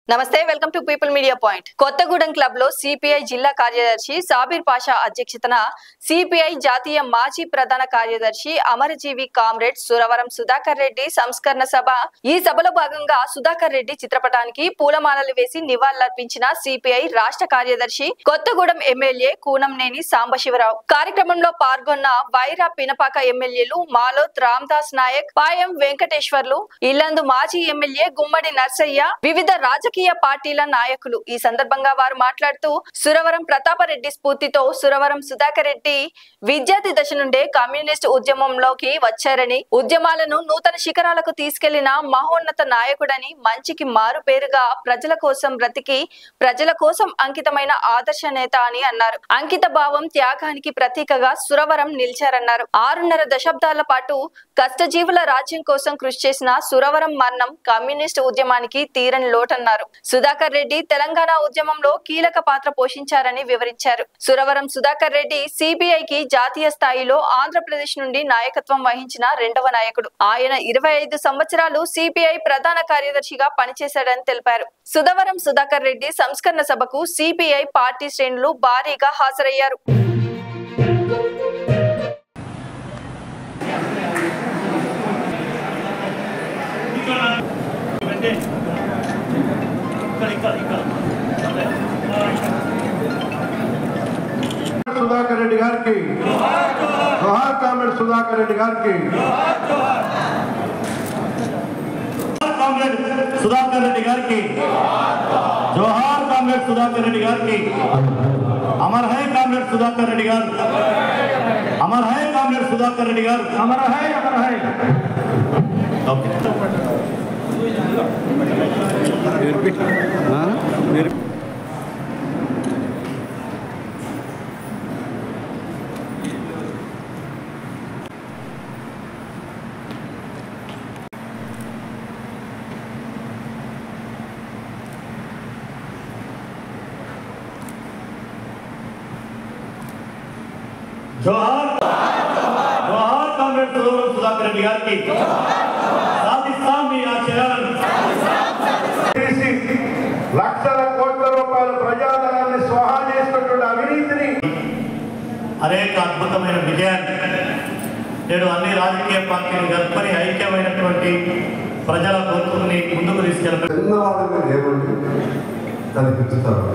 నమస్తే welcome to people media point. Kothagudem club లో CPI జిల్లా కార్యదర్శి సాబిర్ పాషా అధ్యక్షతన సిపిఐ జాతీయ మాజీ ప్రధాన కార్యదర్శి అమరజీవి కామ్రేడ్ సురవరం సుధాకర్ రెడ్డి సంస్కరణ సభ. ఈ సభలో భాగంగా సుధాకర్ రెడ్డి చిత్రపటానికి పూలమాలలు వేసి నివాళులర్పించిన సిపిఐ రాష్ట్ర కార్యదర్శి కొత్తగూడెం ఎమ్మెల్యే కూనంనేని సాంబశివరావు. కార్యక్రమంలో పాల్గొన్న వైరా పినపాక ఎమ్మెల్యేలు మాలోత్ రామదాస్ నాయక్, పాయం వెంకటేశ్వర్లు, ఇల్లందు మాజీ ఎమ్మెల్యే గుమ్మడి నర్సయ్య, వివిధ రాజకీయ పార్టీల నాయకులు. ఈ సందర్భంగా వారు మాట్లాడుతూ సురవరం ప్రతాపరెడ్డి స్ఫూర్తితో సురవరం సుధాకర్ రెడ్డి విద్యార్థి దశ నుండే కమ్యూనిస్ట్ ఉద్యమంలోకి వచ్చారని, ఉద్యమాలను నూతన శిఖరాలకు తీసుకెళ్లిన మహోన్నత నాయకుడని, మంచికి మారు పేరుగా ప్రజల కోసం బ్రతికి ప్రజల కోసం అంకితమైన ఆదర్శ నేత అని అన్నారు. అంకిత భావం, త్యాగానికి ప్రతీకగా సురవరం నిలిచారన్నారు. 6.5 దశాబ్దాల పాటు కష్టజీవుల రాజ్యం కోసం కృషి చేసిన సురవరం మరణం కమ్యూనిస్ట్ ఉద్యమానికి తీరని లోటన్నారు. సుధాకర్ రెడ్డి తెలంగాణ ఉద్యమంలో కీలక పాత్ర పోషించారని వివరించారు. సురవరం సుధాకర్ రెడ్డి సిపిఐకి జాతీయ స్థాయిలో ఆంధ్రప్రదేశ్ నుండి నాయకత్వం వహించిన 2వ నాయకుడు. ఆయన 25 సంవత్సరాలు సిపిఐ ప్రధాన కార్యదర్శిగా పనిచేశాడని తెలిపారు. సుధవరం సుధాకర్ రెడ్డి సంస్కరణ సభకు సిపిఐ పార్టీ శ్రేణులు భారీగా హాజరయ్యారు. సుధాకర్ రెడ్డి గారికి జోహార్, కామ్రేడ్ సుధాకర్ రెడ్డి గారికి కామ్రేడ్ సుధాకర్ రెడ్డి గారికి జోహార్, కామ్రేడ్ సుధాకర్ రెడ్డి గారికి అమర్ హై కామ్రేడ్ సుధాకర్ రెడ్డి గారు, అమర్ హై కామ్రేడ్ సుధాకర్ రెడ్డి గారు, అమర్ హై, అమర్ హై. ఓకే జోహార్, జోహార్ కామ్రేడ్ సుధాకర్ రెడ్డి గారికి. సాధిస్తాం మీ ఆశయాలను. లక్షల కోట్ల రూపాయల ప్రజాధనాన్ని స్వాహా చేసినటువంటి అవినీతిని, అనేక అద్భుతమైన విజయాన్ని నేడు అన్ని రాజకీయ పార్టీలు గర్భని ఐక్యమైనటువంటి ప్రజల గొంతుని ముందుకు తీసుకెళ్ళడం. చిన్నవాళ్ళని ఏమండి కనిపిస్తారు.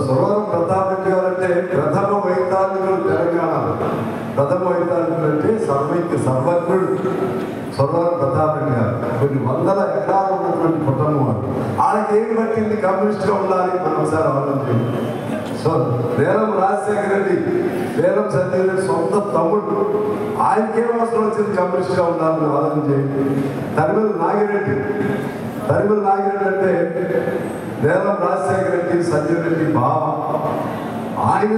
సురవరం ప్రతాపరెడ్డి గారు అంటే ప్రథమ వైతాళికులు తెలంగాణ. ప్రథమ వైతాళికులు అంటే సర్వజ్ఞుడు సురవరం ప్రతాపరెడ్డి గారు. కొన్ని వందల ఎకరాలు ఉన్నటువంటి కుటుంబం వారు. వాళ్ళకి ఏం పట్టింది కమ్యూనిస్ట్గా ఉండాలి? మనం ఒకసారి ఆలోచించండి. సో వేలం రాజశేఖర రెడ్డి, వేలం సంజయ్ రెడ్డి సొంత తమ్ముడు. ఆయనకేం అవసరం వచ్చింది కమ్యూనిస్ట్గా ఉండాలని ఆలోచన చేయండి. తరిమల నాగిరెడ్డి అంటే వేలం రాజశేఖర రెడ్డి, సంజయ్ రెడ్డి బావ. ఆయన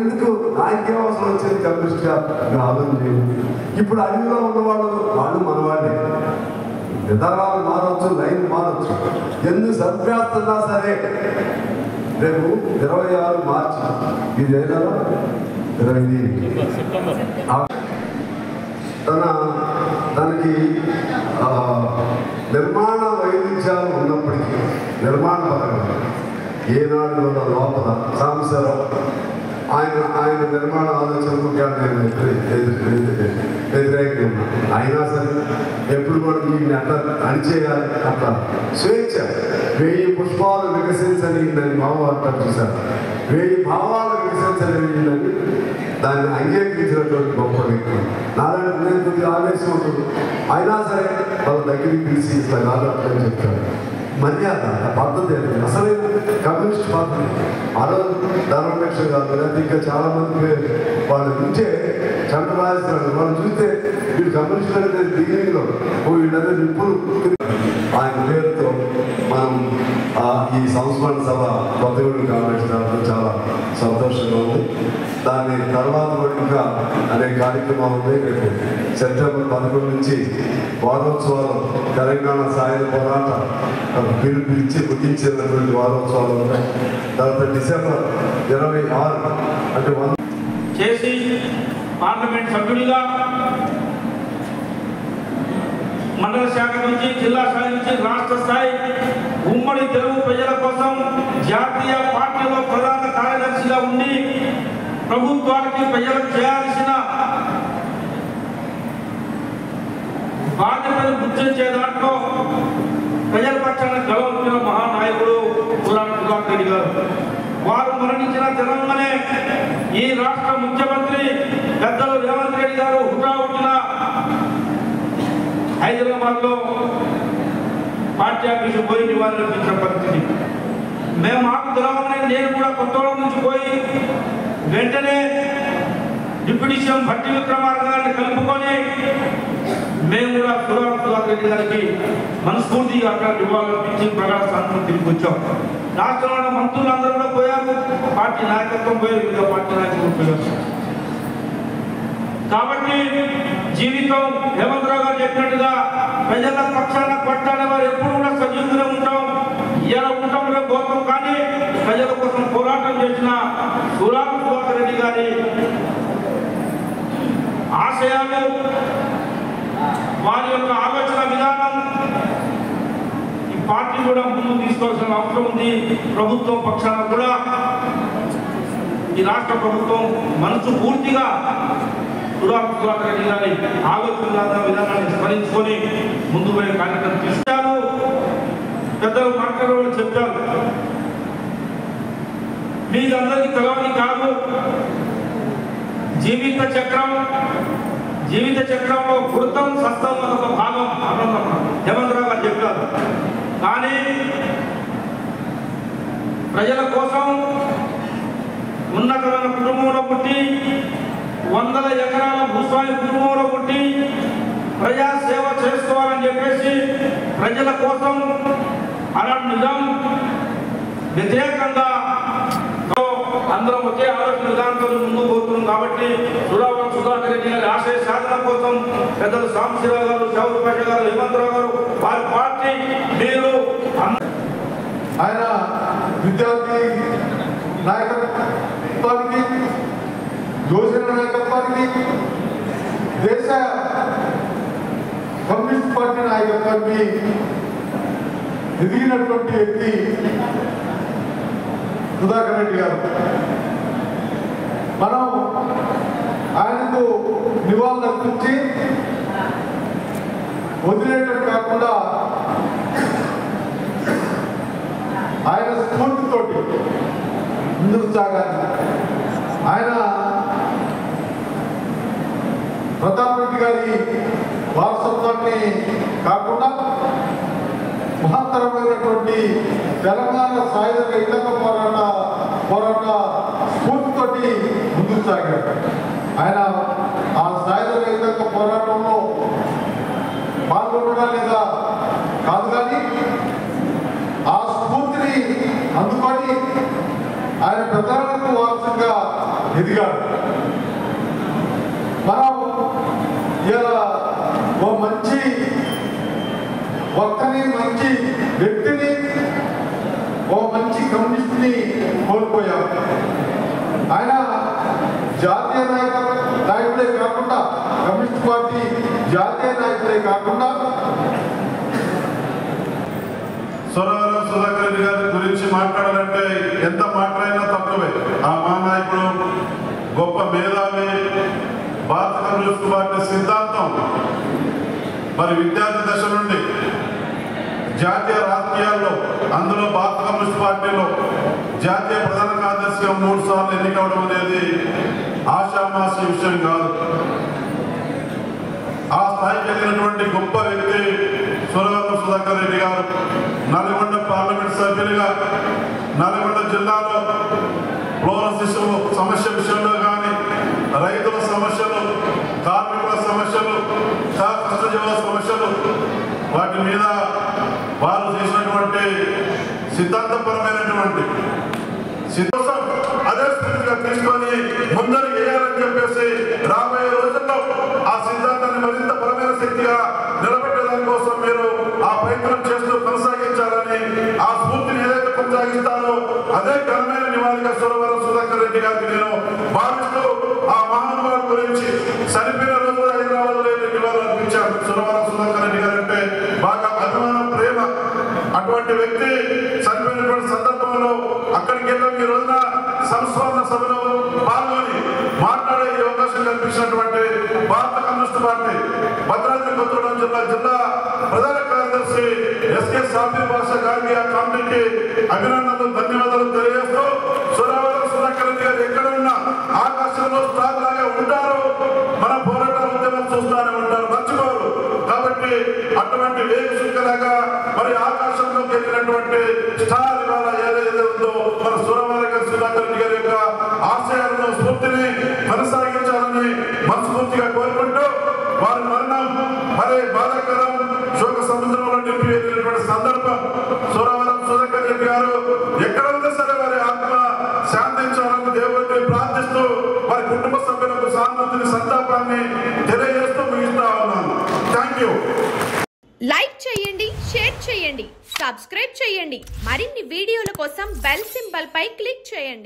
ఆయనకేం అవసరం వచ్చింది కమ్యూనిస్ట్గా ఆలోచన చేయండి. ఇప్పుడు అడవిలో ఉన్నవాళ్ళు వాళ్ళు మనవాళ్ళే. విధానాలు మారవచ్చు, లైన్ మారవచ్చు. ఎందుకు సంప్రాస్తున్నా సరే రేపు 26 మార్చి ఇది ఏదో 25 తనకి నిర్మాణ వైవిధ్యాలు ఉన్నప్పటికీ నిర్మాణ పరంగా ఏనాడు కూడా లోపల సాంబశివరావు ఆయన నిర్మాణ ఆలోచనకు నేను వ్యతిరేకంగా ఉన్నాను. అయినా సరే ఎప్పుడు కూడా వీటిని అట్లా అణిచేయాలి, అట్లా స్వేచ్ఛ. 1000 పుష్పాలు వికసించని దాన్ని భావం అంటారు చూశారు. 1000 భావాలు వికసించలేని దాన్ని అంగీకరించినటువంటి గొప్ప వ్యక్తి. నారాయణ నేను కొద్దిగా ఆవేశం ఉంటుంది. అయినా సరే వాళ్ళ దగ్గరికి పిలిచి ఇట్లా కాదు అట్లని చెప్తారు. మర్యాద పద్ధతి అసలు కమ్యూనిస్ట్ పద్ధతి. ఆ రోజు ధర్మపేక్ష కాదు, లేకపోతే ఇంకా చాలా మంది వాళ్ళు నుంచే చంద్రరాజేశ్వర వాళ్ళు చూస్తే వీళ్ళు కమ్యూనిస్ట్ అనేది బిగినింగ్లో వీళ్ళందరూ నిప్పులు. ఆయన పేరుతో మనం ఈ సంస్మరణ సభ కొత్తగూడెం కాంగ్రెస్ చాలా సంతోషంగా ఉంది. దాని తర్వాత కూడా ఇంకా అనేక కార్యక్రమాలు ఉన్నాయి. రేపు సెప్టెంబర్ 11 నుంచి వారోత్సవాలు, తెలంగాణ సాయుధ పోరాట పిలిచి ముగించేటటువంటి వారోత్సవాలు ఉంటాయి. తర్వాత డిసెంబర్ 26 అంటే చేసి పార్లమెంట్ సభ్యులుగా మండల శాఖ నుంచి, జిల్లా స్థాయి నుంచి రాష్ట్ర స్థాయి ఉమ్మడి తెలుగు ప్రజల కోసం జాతీయ పార్టీలో ప్రధాన కార్యదర్శిగా ఉండి ప్రభుత్వానికి ప్రజలకు చేయాల్సిన బాధ్యతను గుర్తించే దాంట్లో ప్రజల పక్షాన గెలవచ్చిన మహానాయకుడు పురాణ సుధాకర్ రెడ్డి గారు. వారు మరణించిన తెలంగాణే ఈ రాష్ట్ర ముఖ్యమంత్రి పెద్దలు రేవంత్ రెడ్డి గారు హుటాహుటిన హైదరాబాద్లో పార్టీ ఆఫీసు పోయి నివాళులర్పించిన పరిస్థితి. మేము మాకు తెలవగానే నేను కూడా కొత్తగూడెం నుంచి పోయి వెంటనే డిప్యూటీ సీఎం భట్టి విక్రమార్క గారిని కలుపుకొని మేము కూడా సుధాకర్ రెడ్డి గారికి మనస్ఫూర్తిగా అక్కడ నివాళులర్పించి ప్రగాఢ సానుభూతి తిరిగి వచ్చాం. రాష్ట్రంలో మంత్రులు అందరూ కూడా పోయారు, పార్టీ నాయకత్వం పోయారు, వివిధ పార్టీ నాయకులు పోయారు. కాబట్టి జీవితం హేమంత్ రావు గారు చెప్పినట్టుగా ప్రజల పక్షాన కొట్టాడే వారు ఎప్పుడు కూడా సజీవంగా ఉంటాం. ఇలా ఉండటంలో గోపం, కానీ ప్రజల కోసం పోరాటం చేసిన సుధాకర్ రెడ్డి గారి ఆశయాలు, వారి యొక్క ఆలోచన విధానం ఈ పార్టీ కూడా ముందుకు తీసుకోవాల్సిన అవసరం ఉంది. ప్రభుత్వం పక్షాన కూడా ఈ రాష్ట్ర ప్రభుత్వం మనసు పూర్తిగా సుధాకర్ రెడ్డి గారి ఆలోచన విధానాన్ని స్మరించుకొని ముందు పోయే కార్యక్రమం తీసుకున్నారు. పెద్దలు మాట్లాడే చెప్పారు, మీదందరికీ తెలవని కాదు, జీవిత చక్రంలో వృత్తం సస్తం ఒక భాగం హేమంత్ రావు గారు చెప్పారు. కానీ ప్రజల కోసం ఉన్నతమైన కుటుంబంలో పుట్టి, వందల ఎకరాల భూస్వామి కుటుంబంలో పుట్టి ప్రజా సేవ చేసుకోవాలని చెప్పేసి ప్రజల కోసం అలాంటి నిజాం వ్యతిరేకంగా అందరం ఒకే ఆలోచన విధానంతో ముందుకు పోతున్నాం. కాబట్టి సుధాకర్ రెడ్డి గారి ఆశయ సాధన కోసం పెద్దలు సాంబశివరావు గారు, చౌదరి పాష గారు, హేమంత్ రావు గారు, వారి పార్టీ మీరు ఆయన విద్యార్థి నాయకత్వానికి, యువజన నాయకత్వానికి, దేశ కమ్యూనిస్ట్ పార్టీ నాయకత్వానికి ఎదిగినటువంటి వ్యక్తి సుధాకర్ రెడ్డి గారు. మనం ఆయనకు నివాళులు అర్పించి వదిలేయడం కాకుండా ఆయన స్ఫూర్తితోటి ముందుకు సాగాలి. ఆయన ప్రతాప్ రెడ్డి గారి వారసత్వాన్ని కాకుండా మహత్తరమైనటువంటి తెలంగాణ సాయుధ రైతాంగ పోరాట స్ఫూర్తితోటి ముందుకు సాగారు. ఆయన ఆ సాయుధ రైతాంగ పోరాటంలో పాల్గొనడా లేదా కాదు, కానీ ఆ స్ఫూర్తిని అందుకొని ఆయన ప్రధానకు వారసంగా ఎదిగాడు. మనం ఇలా ఓ మంచి ఒక్కని, మంచి వ్యక్తిని, ఓ మంచి కమ్యూనిస్ట్ని కోల్పోయాం. ఆయన జాతీయ నాయకుడే కాకుండా, కమ్యూనిస్ట్ పార్టీ జాతీయ నాయకుడే కాకుండా సురవరం సుధాకర్ రెడ్డి గారి గురించి మాట్లాడాలంటే ఎంత మాట్లాడినా తక్కువే. ఆ మహానాయకుడు గొప్ప మేధావి. భారత కమ్యూనిస్ట్ పార్టీ సిద్ధాంతం మరి విద్యార్థి దశ నుండి జాతీయ రాజకీయాల్లో, అందులో భారత కమ్యూనిస్ట్ పార్టీలో జాతీయ ప్రధాన కార్యదర్శిగా 3 సార్లు ఎన్నికవడం అనేది ఆషామాషి విషయం కాదు. ఆ స్థాయికి వెళ్ళినటువంటి గొప్ప వ్యక్తి సురవరం సుధాకర్ రెడ్డి గారు. నల్గొండ పార్లమెంట్ సభ్యులుగా నల్గొండ జిల్లాలో ఫ్లోరల్ శిశువు సమస్య విషయంలో కానీ, రైతుల సమస్యలు, కార్మికుల సమస్యలు, కష్టజీవుల సమస్యలు, వాటి మీద వారు చేసినటువంటి సిద్ధాంతపరమైనటువంటి అదే స్ఫూర్తిగా తీసుకొని ముందరికి వేయాలని చెప్పేసి రాబోయే రోజుల్లో ఆ సిద్ధాంతాన్ని మరింత బలమైన శక్తిగా నిలబెట్టడం కోసం మీరు ఆ ప్రయత్నం చేస్తూ కొనసాగించాలని, ఆ స్ఫూర్తిని ఏదైతే కొనసాగిస్తారో అదే ఘనమైన నివాళిగా సురవరం సుధాకర్ రెడ్డి గారికి నేను భావిస్తూ ఆ మహానుభావుల గురించి చనిపోయిన రోజు కూడా హైదరాబాద్ లో నివాళులు అర్పించారు. సురవరం సుధాకర్ రెడ్డి గారు అంటే బాగా అభిమానం, ప్రేమ. అటువంటి వ్యక్తి చనిపోయినటువంటి సందర్భంలో అక్కడికి వెళ్ళి ఈ రోజున సంస్మరణ సభలో పాల్గొని మాట్లాడే అవకాశం కల్పించినటువంటి భారత కమ్యూనిస్ట్ పార్టీ భద్రాద్రి కొత్తగూడెం జిల్లా ప్రధాన కార్యదర్శి ఎస్కే సాబీర్ బాషా గారికి ఆ కమిటీకి అభినందనలు ధన్యవాదాలు తెలియజేస్తూ సురవరం సుధాకర్ రెడ్డి గారు ఎక్కడ ఉన్నా ఆకాశంలో స్టార్ లాగా ఉంటారు, మన పోరాటాల ఉద్యమం చూస్తూనే ఉంటారు, మర్చిపోరు. కాబట్టి అటువంటి వేగు సుక్కలాగా మరి ఆకాశంలోకి వెళ్ళినటువంటి స్టార్ ఇవాళ ఏదైతే ఉందో మన సురవరం సుధాకర్ రెడ్డి గారి యొక్క ఆశయాలను స్ఫూర్తిని కొనసాగించాలని మనస్ఫూర్తిగా కోరుకుంటూ వారి మరణం మరి బాధాకరం శోక సముద్రంలో నింపి వెళ్ళినటువంటి సందర్భం. సురవరం సుధాకర్ రెడ్డి గారు ఎక్కడ ఉందో సరే వారి ఆత్మ శాంతించాలని దేవుడిని ప్రార్థిస్తూ వారి కుటుంబ సభ్యులకు సానుభూతిని సంతాపాన్ని తెలియజేస్తూ ముగిస్తా ఉన్నాను. Thank you. లైక్ చేయండి, షేర్ చేయండి, సబ్స్క్రైబ్ చేయండి. మరిన్ని వీడియోల కోసం బెల్ సింబల్ పై క్లిక్ చేయండి.